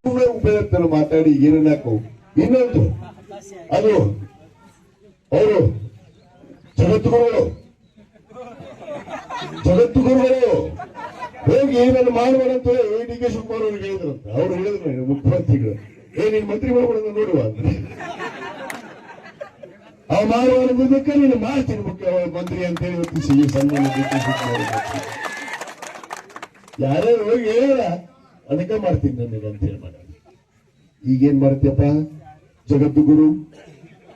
ಉಪಯುಕ್ತರು ಮಾತಾಡಿ ಏನಾಕು ಇನ್ನೊಂದು ಅದು ಅವರು ಜಗದ್ಗುರುಗಳು ಹೋಗಿ ಏನನ್ನು ಮಾಡಬಾರಂತ ಡಿ ಕೆ ಶಿವಕುಮಾರ್ ಅವ್ರಿಗೆ ಹೇಳಿದ್ರಂತ. ಅವ್ರು ಹೇಳಿದ್ರು ಮುಖ್ಯಮಂತ್ರಿಗಳು ನೀನ್ ಮಂತ್ರಿ ಮಾಡ್ಬೋದನ್ನ ನೋಡುವ ಅಂತ. ಅವ್ ಮಾಡುವುದಕ್ಕೆ ನೀನು ಮಾಡ್ತೀನಿ ಮುಖ್ಯಮಂತ್ರಿ ಅಂತ ಹೇಳಿ ಸನ್ಮಾನ ಡಿ ಕೆ ಶಿವಕುಮಾರ್ ಯಾರ್ಯಾರು ಹೋಗಿ ಹೇಳ ಅದಕ್ಕೆ ಮಾಡ್ತೀನಿ ನನಗೆ ಅಂತ ಹೇಳಿ ಮಾಡ. ಈಗೇನ್ ಮಾಡ್ತೀಯಪ್ಪ ಜಗದ್ಗುರು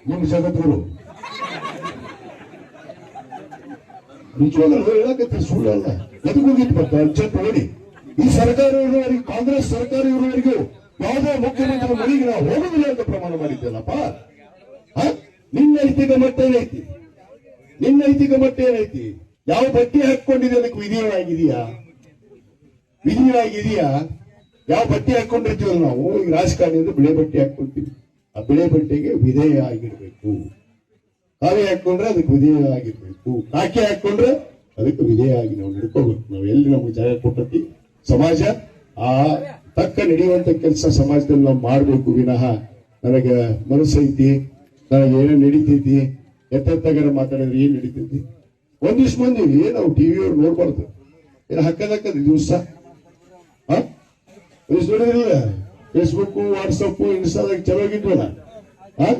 ನಿಮ್ ಜಗದ್ಗುರು ನಿಜವಾಗ್ಲೂ ಹೇಳಕತ್ತಿ ಸುಳ್ಳಲ್ಲ. ಎದಕ್ಕೆ ಹೋಗಿತ್ತು ಬರ್ತ ಅರ್ಜೆಂಟ್ ನೋಡಿ ಈ ಸರ್ಕಾರ ಇರುವವರೆಗೆ ಕಾಂಗ್ರೆಸ್ ಸರ್ಕಾರ ಇರುವವರೆಗೂ ಯಾವುದೇ ಮುಖ್ಯಮಂತ್ರಿ ಮನೆಗೆ ನಾವು ಹೋಗುದಿಲ್ಲ ಅಂತ ಪ್ರಮಾಣ ಮಾಡಿದ್ದಲ್ಲಪ್ಪ. ನಿನ್ನ ನೈತಿಕ ಮಟ್ಟ ಏನೈತಿ? ನಿನ್ನ ನೈತಿಕ ಮಟ್ಟ ಏನೈತಿ? ಯಾವ ಬಟ್ಟೆ ಹಾಕೊಂಡಿದೆ ಅದಕ್ಕೆ ವಿಧಿಯಾಗಿದೆಯಾ? ಯಾವ ಬಟ್ಟೆ ಹಾಕೊಂಡಿರ್ತೀವಲ್ಲ ನಾವು ಈಗ ರಾಜಕಾರಣಿ ಅಂದ್ರೆ ಬಿಳೆ ಬಟ್ಟೆ ಹಾಕೊಂತೀವಿ. ಆ ಬಿಳೆ ಬಟ್ಟೆಗೆ ವಿಧೇಯ ಆಗಿರ್ಬೇಕು. ಕಾವಿ ಹಾಕೊಂಡ್ರೆ ಅದಕ್ಕೆ ವಿಧೇಯ ಆಗಿರ್ಬೇಕು. ಕಾಕಿ ಹಾಕೊಂಡ್ರೆ ಅದಕ್ಕೆ ವಿಧೇಯ ಆಗಿ ನಾವು ನಡ್ಕೋಬೇಕು. ನಾವು ಎಲ್ಲಿ ನಮ್ಗೆ ಜಾಗ ಕೊಟ್ಟತಿ ಸಮಾಜ ಆ ತಕ್ಕ ನಡೆಯುವಂತ ಕೆಲಸ ಸಮಾಜದಲ್ಲಿ ನಾವು ಮಾಡ್ಬೇಕು ವಿನಃ ನನಗೆ ಮನಸ್ಸೈತಿ ನನಗೆ ಏನೇನು ನಡೀತೈತಿ ಎತ್ತಾಗಾರ ಮಾತಾಡಿದ್ರೆ ಏನ್ ನಡೀತೈತಿ. ಒಂದಿಷ್ಟು ಮಂದಿ ನಾವು ಟಿವಿಯವ್ರು ನೋಡ್ಬಾರ್ದು. ಏನು ಹಾಕದ ದಿವಸ ನೋಡಿದ್ರಿಲ್ಲ ಫೇಸ್ಬುಕ್ ವಾಟ್ಸಪ್ ಇನ್ಸ್ಟಾದಾಗ ಚಲೋಗಿದ್ವಲ್ಲ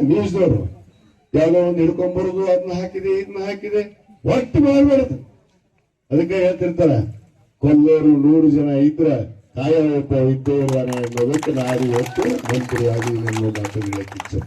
ನ್ಯೂಸ್ದವ್ರು ಯಾವ್ದೋ ಒಂದು ಹಿಡ್ಕೊಂಡ್ಬರೋದು ಅದನ್ನ ಹಾಕಿದೆ ಇದನ್ನ ಹಾಕಿದೆ ಒಟ್ಟು ಮಾಡಬಾರದು. ಅದಕ್ಕೆ ಹೇಳ್ತಿರ್ತಾರ ಕೊಲ್ಲೋರು 100 ಜನ ಇದ್ರ ಕಾಯ ಒಬ್ಬ ಇದ್ದೇವಾನೆ ಅನ್ನೋದಕ್ಕೆ ನಾನು ಇವತ್ತು ಮಂತ್ರಿ ಆಗಿ ನನ್ನ ಮಾತುಗಳಿಗೆ ಇಚ್ಛೆ